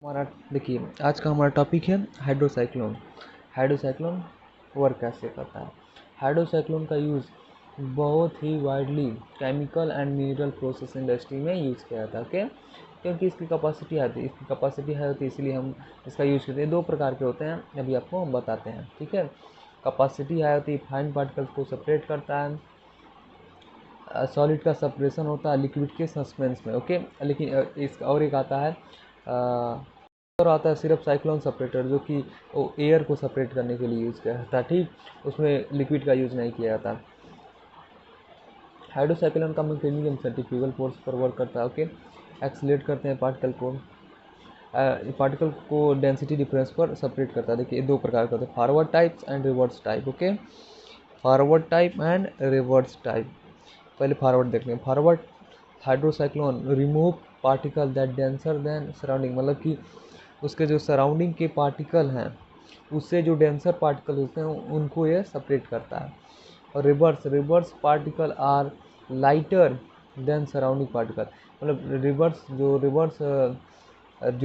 हमारा देखिए आज का हमारा टॉपिक है हाइड्रोसाइक्लोन। हाइड्रोसाइक्लोन वर्क कैसे करता है। हाइड्रोसाइक्लोन का यूज़ बहुत ही widely chemical and mineral process industry में यूज़ किया जाता है। ओके, क्योंकि इसकी कैपेसिटी हाई होती है, इसलिए हम इसका यूज़ करते हैं। दो प्रकार के होते हैं, अभी आपको हम बताते हैं। ठीक है, कैपेसिटी हाई होती है, फाइन पार्टिकल्स को सेपरेट करता है। सॉलिड का सेपरेशन होता है लिक्विड के सस्पेंस में। ओके, लेकिन इसका और एक आता है और आता है सिर्फ साइक्लोन सेपरेटर, जो कि वो एयर को सेपरेट करने के लिए यूज़ किया जाता है। ठीक, उसमें लिक्विड का यूज़ नहीं किया जाता। हाइड्रोसाइक्लोन का मैकेनिज्म सेंट्रीफ्यूगल फोर्स पर वर्क करता है। ओके, एक्सीलरेट करते हैं पार्टिकल को डेंसिटी डिफरेंस पर सेपरेट करता है। देखिए दो प्रकार का होता है, forward types and reverse type. Okay, forward type and reverse type. पहले फॉरवर्ड देखते हैं। Forward hydrocyclone remove particle that denser then surrounding, मतलब कि उसके जो सराउंडिंग के पार्टिकल हैं उससे जो डेंसर पार्टिकल होते हैं उनको ये सेपरेट करता है। और reverse particle are lighter than surrounding particle, मतलब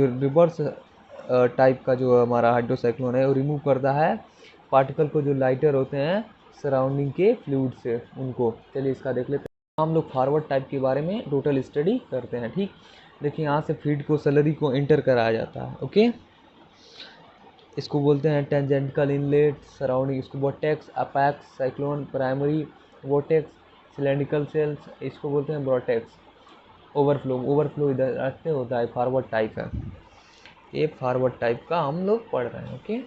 रिवर्स टाइप का जो हमारा हाइड्रोसाइक्लोन है वो रिमूव करता है पार्टिकल को जो लाइटर होते हैं सराउंडिंग के फ्लूइड से उनको। चलिए इसका देख लेते हैं। हम लोग फॉरवर्ड टाइप के बारे में टोटल स्टडी करते हैं। ठीक, देखिए यहाँ से फीड को सैलरी को एंटर कराया जाता है। ओके, इसको बोलते हैं टेंजेंटिकल इनलेट सराउंडिंग, इसको vortex, apex, cyclone, primary vortex, cylindrical cells, इसको बोलते हैं ब्रोटेक्स। ओवरफ्लो इधर आते होता है, फॉरवर्ड टाइप है ये। फॉरवर्ड टाइप का हम लोग पढ़ रहे हैं। ओके,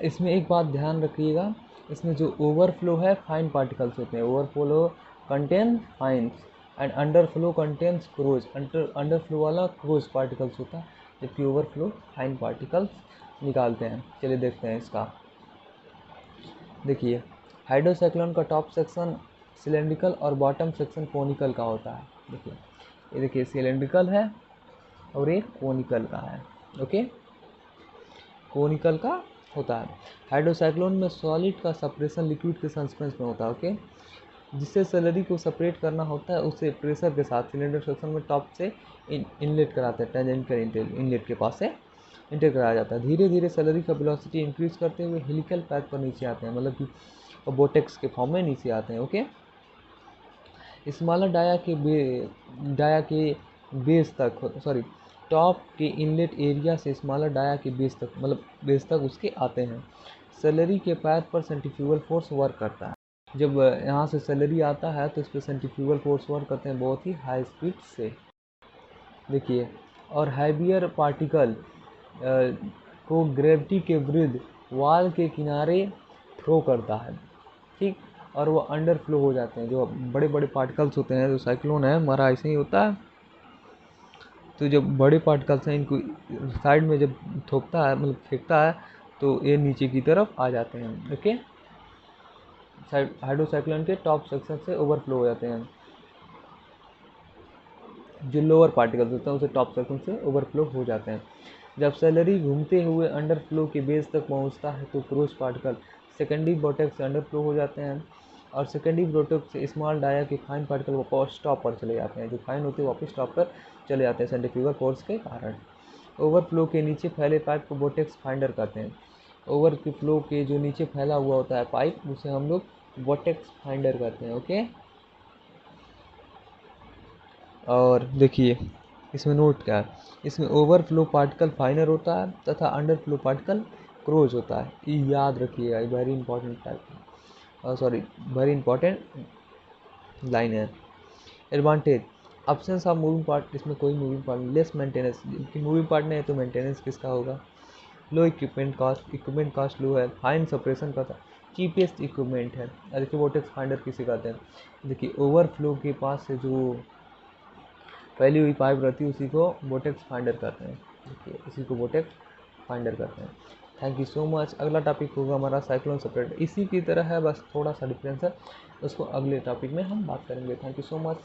इसमें एक बात ध्यान रखिएगा, इसमें जो ओवरफ्लो है फाइन पार्टिकल्स होते हैं। Overflow contain fines and underflow contains coarse. Underflow वाला क्रोज पार्टिकल्स होता है, जबकि ओवरफ्लो फाइन पार्टिकल्स निकालते हैं। चलिए देखते हैं इसका। देखिए हाइड्रोसाइक्लोन का टॉप सेक्शन सिलेंड्रिकल और बॉटम सेक्शन कोनिकल का होता है। देखिए ये देखिए सिलेंड्रिकल है और एक कोनिकल का है। ओके, कोनिकल का होता है। हाइड्रोसाइक्लोन में सॉलिड का सेपरेशन लिक्विड के सस्पेंस में होता है। ओके, जिससे सैलरी को सेपरेट करना होता है उसे प्रेशर के साथ सिलेंडर सेक्शन में टॉप से इनलेट कराते हैं, टेंजेंटिकल इनलेट के पास से इंटर कराया जाता है। धीरे धीरे सैलरी का वेलोसिटी इंक्रीज करते हुए हेलिकल पैथ पर नीचे आते हैं, मतलब कि बोटेक्स के फॉर्म में नीचे आते हैं। ओके, स्मॉलर डाया के बेस तक, सॉरी टॉप के इनलेट एरिया से स्मॉलर डाया के बेस तक, मतलब बेस तक उसके आते हैं। सैलरी के पैथ पर सेंट्रीफ्यूगल फोर्स वर्क करता है। जब यहाँ से सैलरी आता है तो इस पर सेंट्रीफ्यूगल फोर्स वर्क करते हैं बहुत ही हाई स्पीड से। देखिए, और हैवियर पार्टिकल को ग्रेविटी के विरुद्ध वॉल के किनारे थ्रो करता है। ठीक, और वो अंडर फ्लो हो जाते हैं। जो बड़े बड़े पार्टिकल्स होते हैं, जो साइक्लोन है हमारा ऐसे ही होता है। तो जब बड़े पार्टिकल्स हैं इनको साइड में जब ठोकता है, मतलब फेंकता है, तो ये नीचे की तरफ आ जाते हैं। ओके, हाइड्रोसाइक्लोन के टॉप सेक्शन से ओवरफ्लो हो जाते हैं। जो लोअर पार्टिकल्स होते हैं उसे टॉप सेक्शन से ओवरफ्लो हो जाते हैं। जब सैलरी घूमते हुए अंडर फ्लो के बेस तक पहुंचता है तो क्रोज पार्टिकल सेकेंडरी बोटेक्स से अंडर फ्लो हो जाते हैं, और सेकेंडरी बोटेक्स से स्मॉल डाया के फाइन पार्टिकल वापस टॉप पर चले जाते हैं। जो फाइन होते हैं वापस टॉप पर चले जाते हैं सेंट्रीफ्यूगल फोर्स के कारण। ओवरफ्लो के नीचे फैले पाइप को बोटेक्स फाइंडर करते हैं। ओवर के फ्लो के जो नीचे फैला हुआ होता है पाइप, उसे हम लोग बोटेक्स फाइंडर करते हैं। ओके, और देखिए इसमें नोट क्या है, इसमें ओवरफ्लो पार्टिकल फाइनर होता है तथा अंडरफ्लो पार्टिकल क्रोज होता है। ये याद रखिएगा, very important type, sorry very important line है। Advantage, absence of moving part, इसमें कोई moving part, less maintenance, moving part नहीं है तो मेंटेनेंस किसका होगा। लो इक्विपमेंट कॉस्ट लो है। फाइन सेपरेशन का चीपेस्ट इक्विपमेंट है। देखिए वोटेक्स फाइंडर किसे कहते हैं। देखिए ओवरफ्लो के पास से जो फैली हुई पाइप रहती है उसी को बोटेक्स फाइंडर कहते हैं। देखिए इसी को बोटेक्स फाइंडर कहते हैं। Thank you so much. अगला टॉपिक होगा हमारा साइक्लोन सेपरेटर, इसी की तरह है बस थोड़ा सा डिफरेंस है, उसको अगले टॉपिक में हम बात करेंगे। Thank you so much.